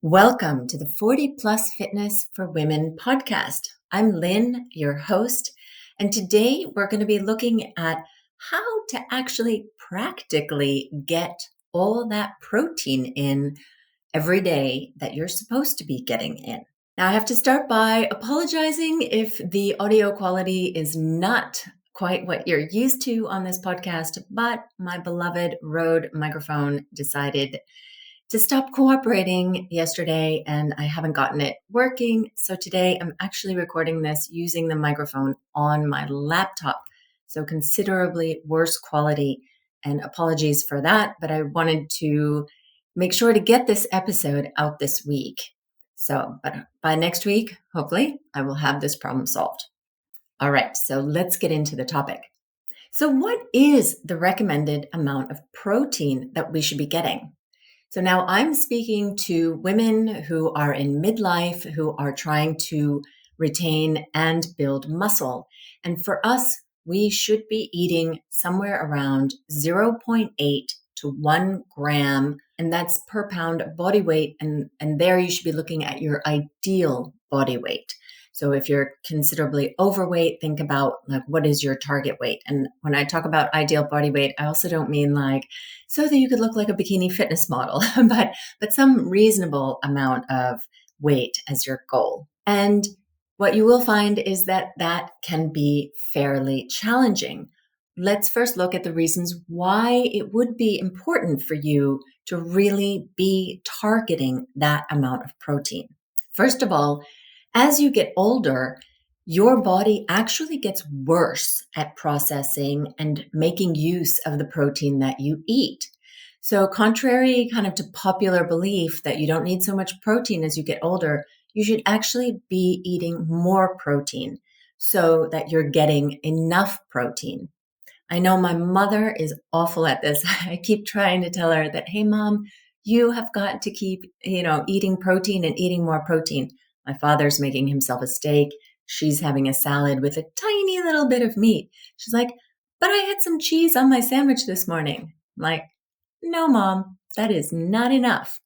Welcome to the 40 Plus Fitness for Women podcast. I'm Lynn, your host, and today we're going to be looking at how to actually practically get all that protein in every day that you're supposed to be getting in. Now, I have to start by apologizing if the audio quality is not quite what you're used to on this podcast, but my beloved Rode microphone decided to stop cooperating yesterday and I haven't gotten it working. So today I'm actually recording this using the microphone on my laptop. So considerably worse quality, and apologies for that, but I wanted to make sure to get this episode out this week. But by next week, hopefully, I will have this problem solved. All right, so let's get into the topic. So what is the recommended amount of protein that we should be getting? So now I'm speaking to women who are in midlife, who are trying to retain and build muscle. And for us, we should be eating somewhere around 0.8 to 1 gram, and that's per pound of body weight. And there you should be looking at your ideal body weight. So if you're considerably overweight, think about like, what is your target weight? And when I talk about ideal body weight, I also don't mean like so that you could look like a bikini fitness model, but some reasonable amount of weight as your goal. And what you will find is that that can be fairly challenging. Let's first look at the reasons why it would be important for you to really be targeting that amount of protein. First of all, as you get older, your body actually gets worse at processing and making use of the protein that you eat. So contrary kind of to popular belief that you don't need so much protein as you get older, you should actually be eating more protein so that you're getting enough protein. I know my mother is awful at this. I keep trying to tell her that, hey, Mom, you have got to keep, eating protein and eating more protein. My father's making himself a steak. She's having a salad with a tiny little bit of meat. She's like, but I had some cheese on my sandwich this morning. I'm like, no, Mom, that is not enough.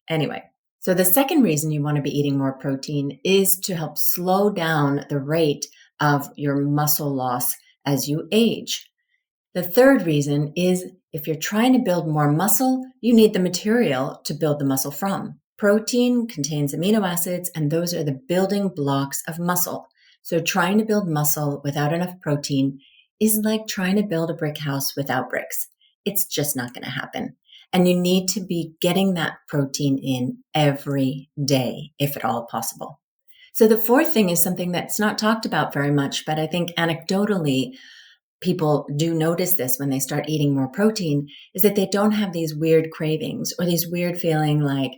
Anyway, so the second reason you want to be eating more protein is to help slow down the rate of your muscle loss as you age. The third reason is if you're trying to build more muscle, you need the material to build the muscle from. Protein contains amino acids, and those are the building blocks of muscle. So trying to build muscle without enough protein is like trying to build a brick house without bricks. It's just not going to happen. And you need to be getting that protein in every day, if at all possible. So the fourth thing is something that's not talked about very much, but I think anecdotally, people do notice this when they start eating more protein, is that they don't have these weird cravings or these weird feeling like,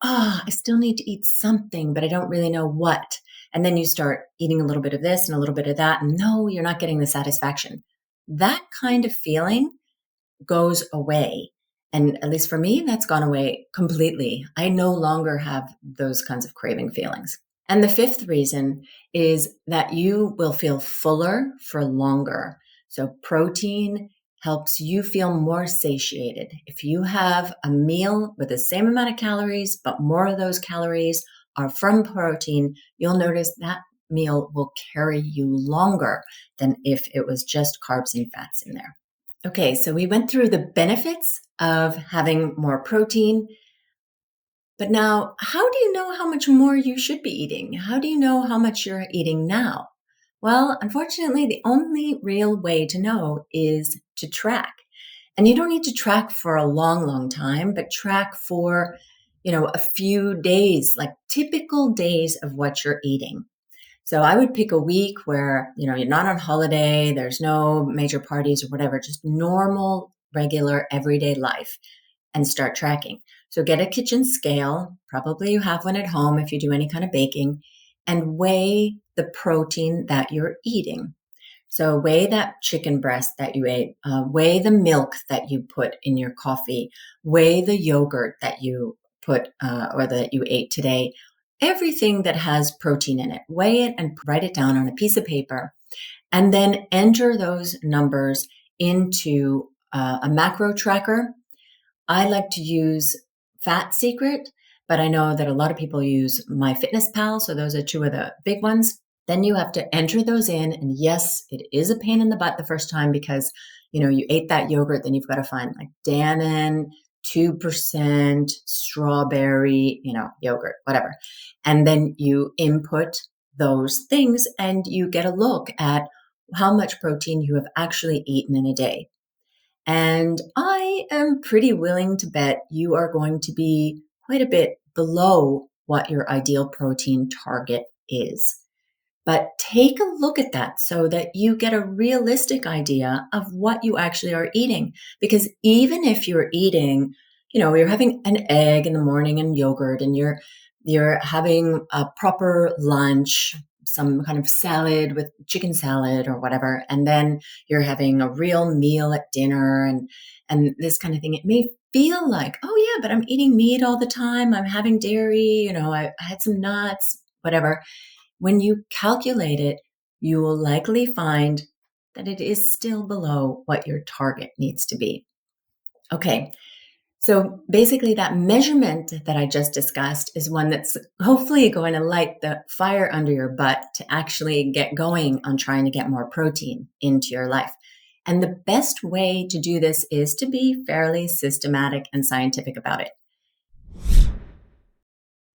I still need to eat something, but I don't really know what. And then you start eating a little bit of this and a little bit of that, and no, you're not getting the satisfaction. That kind of feeling goes away. And at least for me, that's gone away completely. I no longer have those kinds of craving feelings. And the fifth reason is that you will feel fuller for longer. So protein helps you feel more satiated. If you have a meal with the same amount of calories, but more of those calories are from protein, you'll notice that meal will carry you longer than if it was just carbs and fats in there. Okay, so we went through the benefits of having more protein. But now, how do you know how much more you should be eating? How do you know how much you're eating now? Well, unfortunately, the only real way to know is to track. And you don't need to track for a long, long time, but track for, a few days, like typical days of what you're eating. So I would pick a week where, you're not on holiday, there's no major parties or whatever, just normal, regular, everyday life, and start tracking. So get a kitchen scale, probably you have one at home if you do any kind of baking, and weigh the protein that you're eating. So weigh that chicken breast that you ate, weigh the milk that you put in your coffee, weigh the yogurt that you put or that you ate today. Everything that has protein in it, weigh it and write it down on a piece of paper, and then enter those numbers into a macro tracker. I like to use Fat Secret, but I know that a lot of people use MyFitnessPal. So those are two of the big ones. Then you have to enter those in. And yes, it is a pain in the butt the first time because, you ate that yogurt, then you've got to find like Dannon, 2% strawberry, yogurt, whatever. And then you input those things and you get a look at how much protein you have actually eaten in a day. And I am pretty willing to bet you are going to be quite a bit below what your ideal protein target is. But take a look at that so that you get a realistic idea of what you actually are eating. Because even if you're eating, you're having an egg in the morning and yogurt, and you're having a proper lunch, some kind of salad with chicken salad or whatever, and then you're having a real meal at dinner and this kind of thing, it may feel like, oh yeah, but I'm eating meat all the time. I'm having dairy, I had some nuts, whatever. When you calculate it, you will likely find that it is still below what your target needs to be. Okay, so basically that measurement that I just discussed is one that's hopefully going to light the fire under your butt to actually get going on trying to get more protein into your life. And the best way to do this is to be fairly systematic and scientific about it.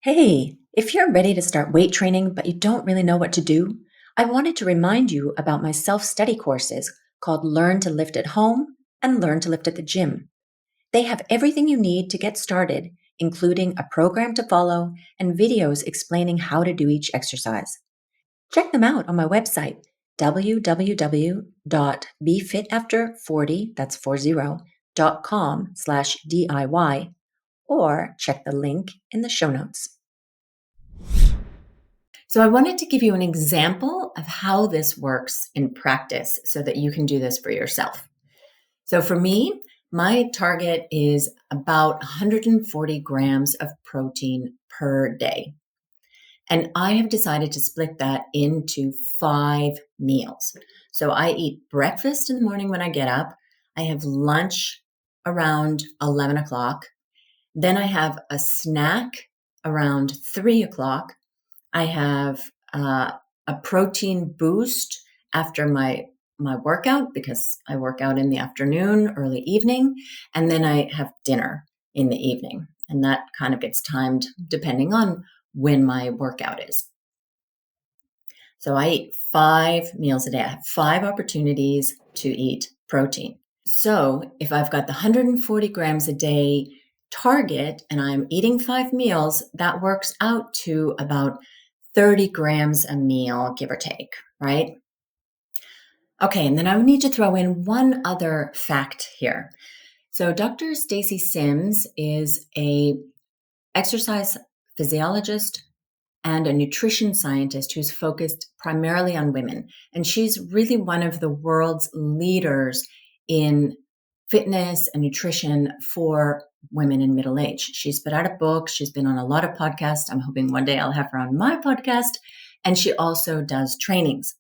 Hey, if you're ready to start weight training but you don't really know what to do, I wanted to remind you about my self-study courses called Learn to Lift at Home and Learn to Lift at the Gym. They have everything you need to get started, including a program to follow and videos explaining how to do each exercise. Check them out on my website, www.befitafter40, that's 40.com/DIY, or check the link in the show notes. So I wanted to give you an example of how this works in practice so that you can do this for yourself. So for me, my target is about 140 grams of protein per day. And I have decided to split that into 5 meals. So I eat breakfast in the morning when I get up. I have lunch around 11 o'clock. Then I have a snack around 3 o'clock. I have a protein boost after my workout because I work out in the afternoon, early evening, and then I have dinner in the evening. And that kind of gets timed depending on when my workout is. So I eat 5 meals a day. I have 5 opportunities to eat protein. So if I've got the 140 grams a day target and I'm eating 5 meals, that works out to about 30 grams a meal, give or take, right? Okay, and then I need to throw in one other fact here. So Dr. Stacy Sims is a exercise physiologist and a nutrition scientist who's focused primarily on women. And she's really one of the world's leaders in fitness and nutrition for women in middle age. She's put out a book. She's been on a lot of podcasts. I'm hoping one day I'll have her on my podcast. And she also does trainings.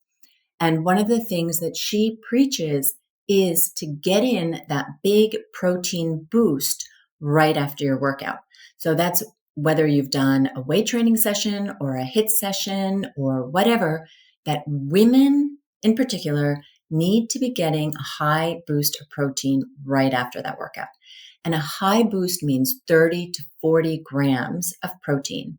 And one of the things that she preaches is to get in that big protein boost right after your workout. So that's whether you've done a weight training session or a HIIT session or whatever, that women in particular need to be getting a high boost of protein right after that workout. And a high boost means 30 to 40 grams of protein.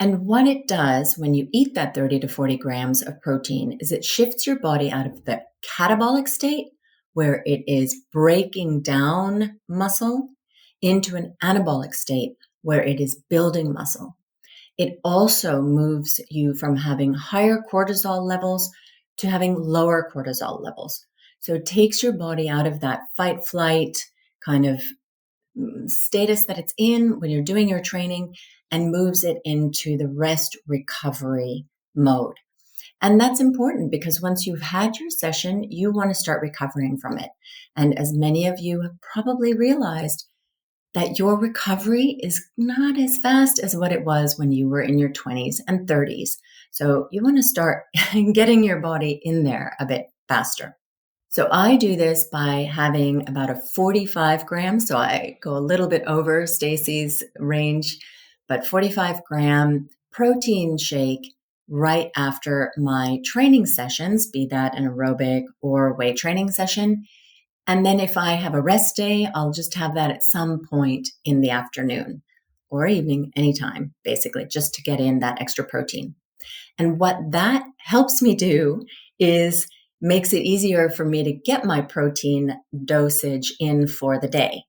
And what it does when you eat that 30 to 40 grams of protein is it shifts your body out of the catabolic state, where it is breaking down muscle, into an anabolic state, where it is building muscle. It also moves you from having higher cortisol levels to having lower cortisol levels. So it takes your body out of that fight flight kind of status that it's in when you're doing your training and moves it into the rest recovery mode. And that's important because once you've had your session, you want to start recovering from it. And as many of you have probably realized, that your recovery is not as fast as what it was when you were in your 20s and 30s. So you want to start getting your body in there a bit faster. So I do this by having about a 45 grams. So I go a little bit over Stacy's range, but 45-gram protein shake right after my training sessions, be that an aerobic or weight training session. And then if I have a rest day, I'll just have that at some point in the afternoon or evening, anytime, basically, just to get in that extra protein. And what that helps me do is makes it easier for me to get my protein dosage in for the day.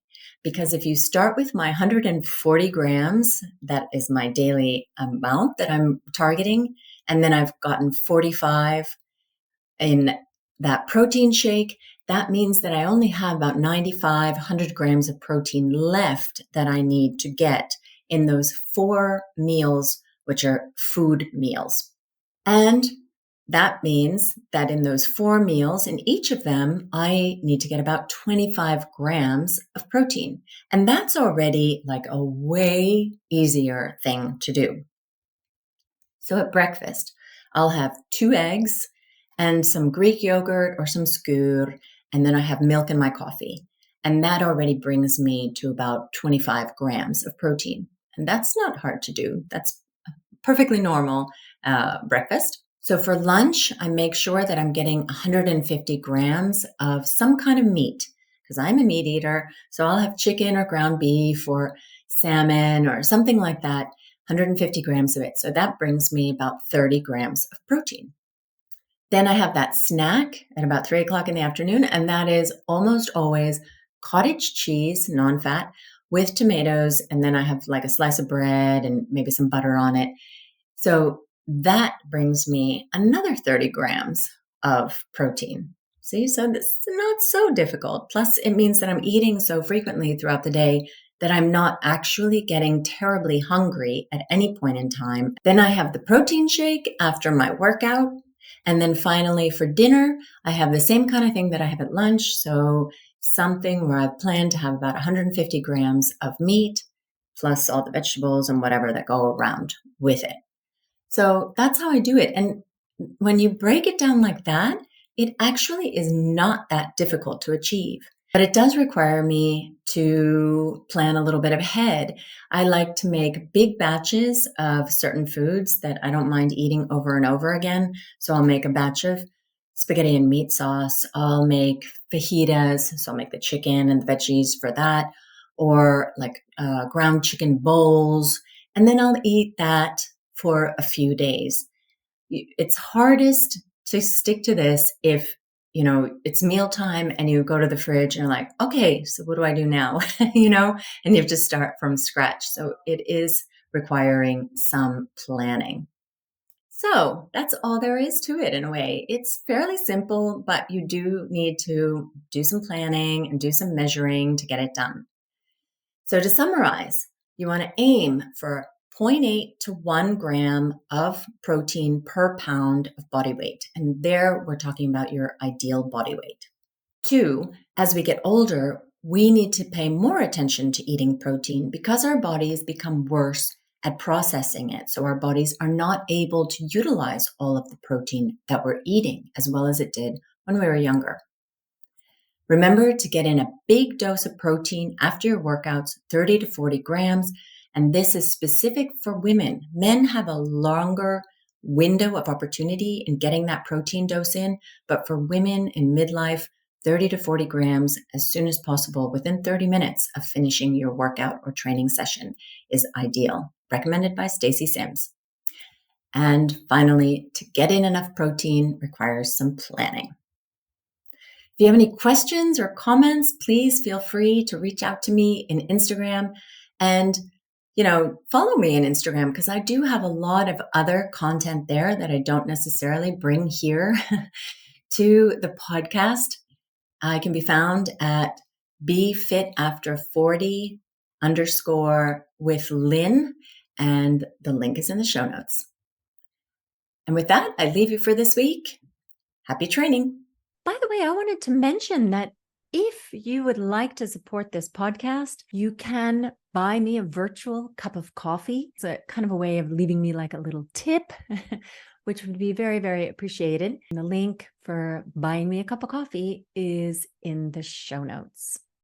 Because if you start with my 140 grams, that is my daily amount that I'm targeting, and then I've gotten 45 in that protein shake, that means that I only have about 95, 100 grams of protein left that I need to get in those 4 meals, which are food meals. And that means that in those 4 meals, in each of them, I need to get about 25 grams of protein. And that's already like a way easier thing to do. So at breakfast, I'll have 2 eggs and some Greek yogurt or some skyr, and then I have milk in my coffee. And that already brings me to about 25 grams of protein. And that's not hard to do. That's perfectly normal breakfast. So for lunch, I make sure that I'm getting 150 grams of some kind of meat because I'm a meat eater. So I'll have chicken or ground beef or salmon or something like that, 150 grams of it. So that brings me about 30 grams of protein. Then I have that snack at about 3 o'clock in the afternoon, and that is almost always cottage cheese, non-fat, with tomatoes. And then I have like a slice of bread and maybe some butter on it. So that brings me another 30 grams of protein. See, so this is not so difficult. Plus, it means that I'm eating so frequently throughout the day that I'm not actually getting terribly hungry at any point in time. Then I have the protein shake after my workout. And then finally for dinner, I have the same kind of thing that I have at lunch. So something where I plan to have about 150 grams of meat, plus all the vegetables and whatever that go around with it. So that's how I do it. And when you break it down like that, it actually is not that difficult to achieve. But it does require me to plan a little bit ahead. I like to make big batches of certain foods that I don't mind eating over and over again. So I'll make a batch of spaghetti and meat sauce. I'll make fajitas. So I'll make the chicken and the veggies for that, or like ground chicken bowls. And then I'll eat that for a few days. It's hardest to stick to this if, it's mealtime and you go to the fridge and you're like, okay, so what do I do now? And you have to start from scratch. So it is requiring some planning. So that's all there is to it in a way. It's fairly simple, but you do need to do some planning and do some measuring to get it done. So to summarize, you want to aim for 0.8 to 1 gram of protein per pound of body weight. And there we're talking about your ideal body weight. 2, as we get older, we need to pay more attention to eating protein because our bodies become worse at processing it. So our bodies are not able to utilize all of the protein that we're eating as well as it did when we were younger. Remember to get in a big dose of protein after your workouts, 30 to 40 grams. And this is specific for women. Men have a longer window of opportunity in getting that protein dose in. But for women in midlife, 30 to 40 grams as soon as possible within 30 minutes of finishing your workout or training session is ideal. Recommended by Stacy Sims. And finally, to get in enough protein requires some planning. If you have any questions or comments, please feel free to reach out to me in Instagram and, follow me in Instagram because I do have a lot of other content there that I don't necessarily bring here to the podcast. I can be found at BeFitAfter40 _ with Lynn, and the link is in the show notes. And with that, I leave you for this week. Happy training. By the way, I wanted to mention that if you would like to support this podcast, you can buy me a virtual cup of coffee. It's a kind of a way of leaving me like a little tip, which would be very, very appreciated. And the link for buying me a cup of coffee is in the show notes.